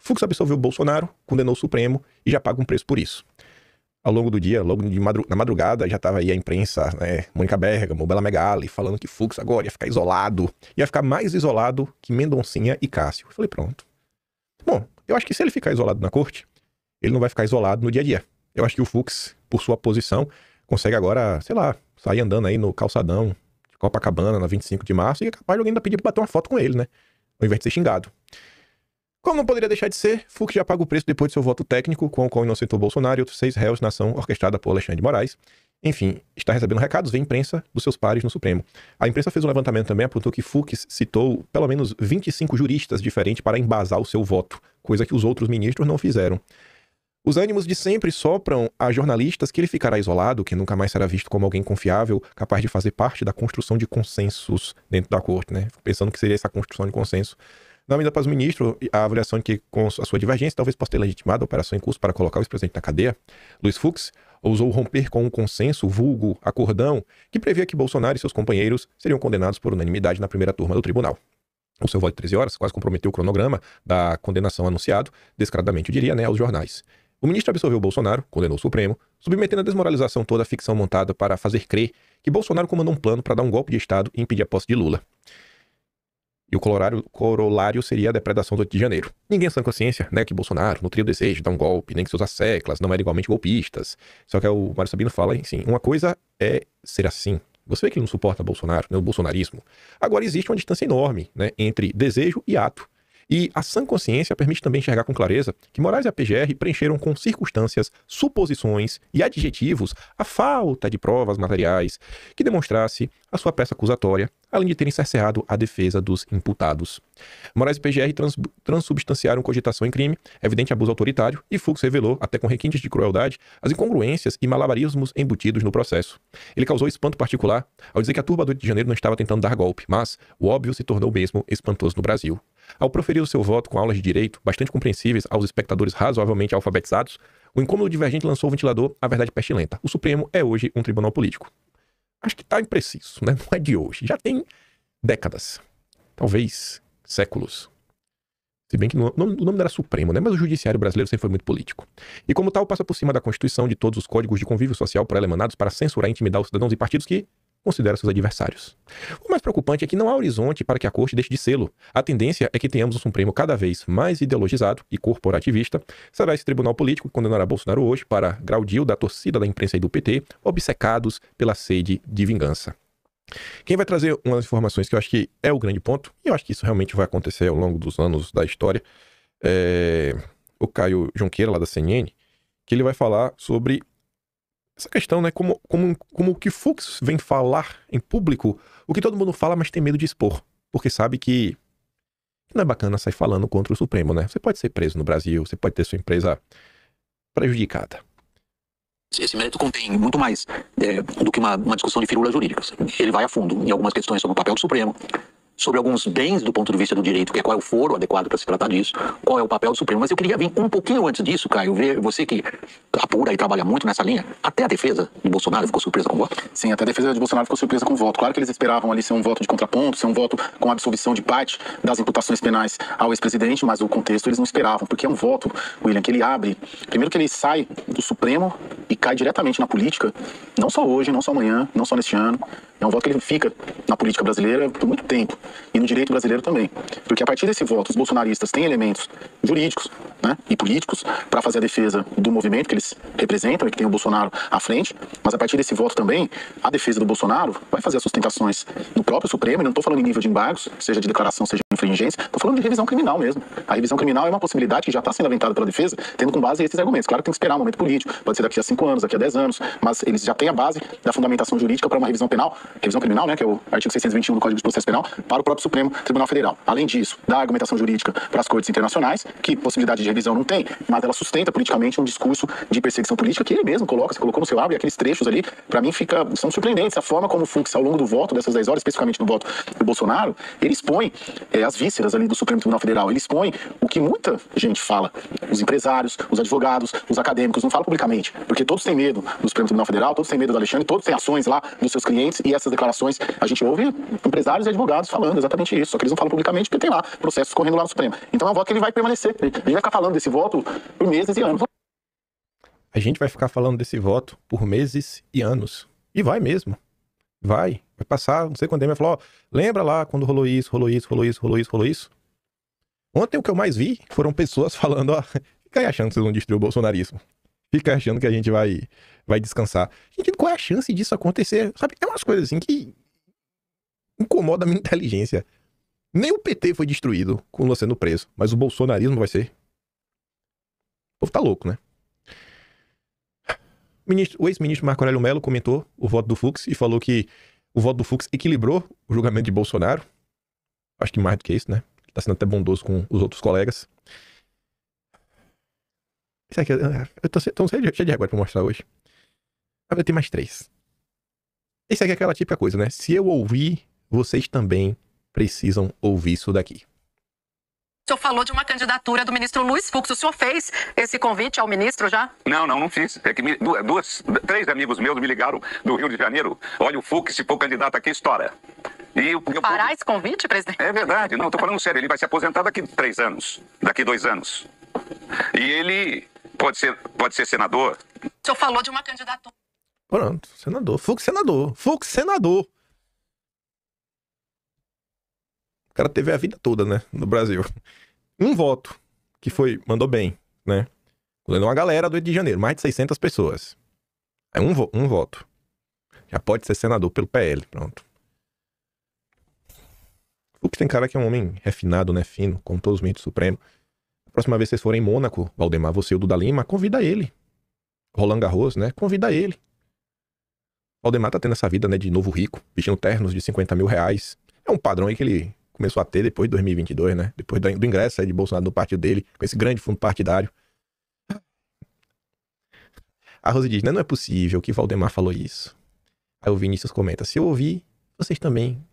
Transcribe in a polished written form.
Fux absolveu o Bolsonaro, condenou o Supremo e já paga um preço por isso. Ao longo do dia, logo na madrugada, já estava aí a imprensa, né, Mônica Bergamo, Bela Megali, falando que Fux agora ia ficar isolado, ia ficar mais isolado que Mendoncinha e Cássio. Eu falei, pronto. Bom, eu acho que se ele ficar isolado na corte, ele não vai ficar isolado no dia a dia. Eu acho que o Fux, por sua posição, consegue agora, sei lá, sair andando aí no calçadão de Copacabana, na 25 de março, e é capaz de alguém ainda pedir pra bater uma foto com ele, né? Ao invés de ser xingado. Como não poderia deixar de ser, Fux já paga o preço depois de seu voto técnico, com o qual inocentou Bolsonaro e outros 6 réus na ação orquestrada por Alexandre de Moraes. Enfim, está recebendo recados via imprensa dos seus pares no Supremo. A imprensa fez um levantamento também, apontou que Fux citou pelo menos 25 juristas diferentes para embasar o seu voto, coisa que os outros ministros não fizeram. Os ânimos de sempre sopram a jornalistas que ele ficará isolado, que nunca mais será visto como alguém confiável, capaz de fazer parte da construção de consensos dentro da corte, né? Pensando que seria essa construção de consenso. Na medida para os ministros, a avaliação de que, com a sua divergência, talvez possa ter legitimado a operação em curso para colocar o ex-presidente na cadeia, Luiz Fux ousou romper com um consenso, vulgo acordão, que previa que Bolsonaro e seus companheiros seriam condenados por unanimidade na primeira turma do tribunal. O seu voto de 13 horas quase comprometeu o cronograma da condenação anunciado, descaradamente eu diria, né, aos jornais. O ministro absolveu Bolsonaro, condenou o Supremo, submetendo a desmoralização toda a ficção montada para fazer crer que Bolsonaro comandou um plano para dar um golpe de Estado e impedir a posse de Lula. E o corolário seria a depredação do 8 de janeiro. Ninguém em sã consciência, né, que Bolsonaro nutria o desejo de dar um golpe, nem que seus asseclas não eram igualmente golpistas. Só que o Mário Sabino fala, assim, uma coisa é ser assim. Você vê que ele não suporta Bolsonaro, né, o bolsonarismo. Agora existe uma distância enorme, né, entre desejo e ato. E a sã consciência permite também enxergar com clareza que Moraes e a PGR preencheram com circunstâncias, suposições e adjetivos a falta de provas materiais que demonstrasse a sua peça acusatória, além de terem cerceado a defesa dos imputados. Moraes e PGR transubstanciaram cogitação em crime, evidente abuso autoritário, e Fux revelou, até com requintes de crueldade, as incongruências e malabarismos embutidos no processo. Ele causou espanto particular ao dizer que a turba do 8 de janeiro não estava tentando dar golpe, mas o óbvio se tornou mesmo espantoso no Brasil. Ao proferir o seu voto com aulas de direito, bastante compreensíveis aos espectadores razoavelmente alfabetizados, o incômodo divergente lançou o ventilador à verdade pestilenta. O Supremo é hoje um tribunal político. Acho que está impreciso, né? Não é de hoje. Já tem décadas. Talvez séculos. Se bem que o nome não era Supremo, né? Mas o judiciário brasileiro sempre foi muito político. E como tal, passa por cima da Constituição de todos os códigos de convívio social por ela emanados para censurar e intimidar os cidadãos e partidos que considera seus adversários. O mais preocupante é que não há horizonte para que a corte deixe de sê-lo. A tendência é que tenhamos um Supremo cada vez mais ideologizado e corporativista. Será esse tribunal político que condenará Bolsonaro hoje para graudil da torcida da imprensa e do PT, obcecados pela sede de vingança. Quem vai trazer umas informações que eu acho que é o grande ponto, e eu acho que isso realmente vai acontecer ao longo dos anos da história, é o Caio Junqueira, lá da CNN, que ele vai falar sobre essa questão, né, como o que Fux vem falar em público, o que todo mundo fala, mas tem medo de expor, porque sabe que não é bacana sair falando contra o Supremo, né? Você pode ser preso no Brasil, você pode ter sua empresa prejudicada. Esse mérito contém muito mais do que uma discussão de firulas jurídicas. Ele vai a fundo em algumas questões sobre o papel do Supremo, sobre alguns bens do ponto de vista do direito, que é qual é o foro adequado para se tratar disso, qual é o papel do Supremo. Mas eu queria vir um pouquinho antes disso, Caio, ver você que apura e trabalha muito nessa linha, até a defesa de Bolsonaro ficou surpresa com o voto? Sim, até a defesa de Bolsonaro ficou surpresa com o voto. Claro que eles esperavam ali ser um voto de contraponto, ser um voto com absolvição de parte das imputações penais ao ex-presidente, mas o contexto eles não esperavam, porque é um voto, William, que ele abre, primeiro que ele sai do Supremo e cai diretamente na política, não só hoje, não só amanhã, não só neste ano. É um voto que ele fica na política brasileira por muito tempo. E no direito brasileiro também. Porque a partir desse voto, os bolsonaristas têm elementos jurídicos, né, e políticos para fazer a defesa do movimento que eles representam e que tem o Bolsonaro à frente. Mas a partir desse voto também, a defesa do Bolsonaro vai fazer as sustentações no próprio Supremo. E não estou falando em nível de embargos, seja de declaração, seja de infringência. Estou falando de revisão criminal mesmo. A revisão criminal é uma possibilidade que já está sendo aventada pela defesa, tendo com base esses argumentos. Claro que tem que esperar um momento político. Pode ser daqui a 5 anos, daqui a 10 anos. Mas eles já têm a base da fundamentação jurídica para uma revisão penal. Revisão criminal, né, que é o artigo 621 do Código de Processo Penal, para o próprio Supremo Tribunal Federal. Além disso, dá argumentação jurídica para as cortes internacionais, que possibilidade de revisão não tem, mas ela sustenta politicamente um discurso de perseguição política que ele mesmo coloca, você colocou no seu áudio, e aqueles trechos ali, para mim, são surpreendentes. A forma como o Fux, ao longo do voto, dessas 10 horas, especificamente no voto do Bolsonaro, ele expõe as vísceras ali do Supremo Tribunal Federal. Ele expõe o que muita gente fala. Os empresários, os advogados, os acadêmicos, não falam publicamente, porque todos têm medo do Supremo Tribunal Federal, todos têm medo do Alexandre, todos têm ações lá dos seus clientes, e essas declarações, a gente ouve empresários e advogados falando exatamente isso, só que eles não falam publicamente porque tem lá processos correndo lá no Supremo. Então é um voto que ele vai permanecer. A gente vai ficar falando desse voto por meses e anos. A gente vai ficar falando desse voto por meses e anos. E vai mesmo. Vai passar, não sei quando ele vai falar, ó, lembra lá quando rolou isso. Ontem o que eu mais vi foram pessoas falando, ó, fica aí achando que vocês vão destruir o bolsonarismo. Fica achando que a gente vai descansar. Gente, qual é a chance disso acontecer? Sabe, é umas coisas assim que incomoda a minha inteligência. Nem o PT foi destruído com você sendo preso, mas o bolsonarismo vai ser. O povo tá louco, né? O ex-ministro Marco Aurélio Mello comentou o voto do Fux e falou que o voto do Fux equilibrou o julgamento de Bolsonaro. Acho que mais do que isso, né? Tá sendo até bondoso com os outros colegas. Isso aqui, eu tô cheio de agora pra mostrar hoje. Eu tenho mais 3. Isso aqui é aquela típica coisa, né? Se eu ouvir, vocês também precisam ouvir isso daqui. O senhor falou de uma candidatura do ministro Luiz Fux. O senhor fez esse convite ao ministro já? Não fiz. É que 3 amigos meus me ligaram do Rio de Janeiro. Olha, o Fux, se for candidato aqui, estoura. Fará esse convite, presidente? É verdade. Não, tô falando sério. Ele vai se aposentar daqui 3 anos. Daqui 2 anos. E ele pode ser senador. O senhor falou de uma candidatura. Pronto, senador. Fux, senador. Fux, senador. O cara teve a vida toda, né, no Brasil. Um voto, que mandou bem, né? Condenou uma galera do Rio de Janeiro, mais de 600 pessoas. É um voto. Já pode ser senador pelo PL, pronto. Fux tem cara que é um homem refinado, né, fino, como todos os ministros do Supremo. A próxima vez que vocês forem em Mônaco, Valdemar, você e o Duda Lima, convida ele. Roland Garros, né, convida ele. Valdemar tá tendo essa vida, né, de novo rico, vestindo ternos de 50 mil reais. É um padrão aí que ele começou a ter depois de 2022, né? Depois do ingresso aí de Bolsonaro no partido dele, com esse grande fundo partidário. A Rose diz, né, não é possível que Valdemar falou isso. Aí o Vinícius comenta, se eu ouvir, vocês também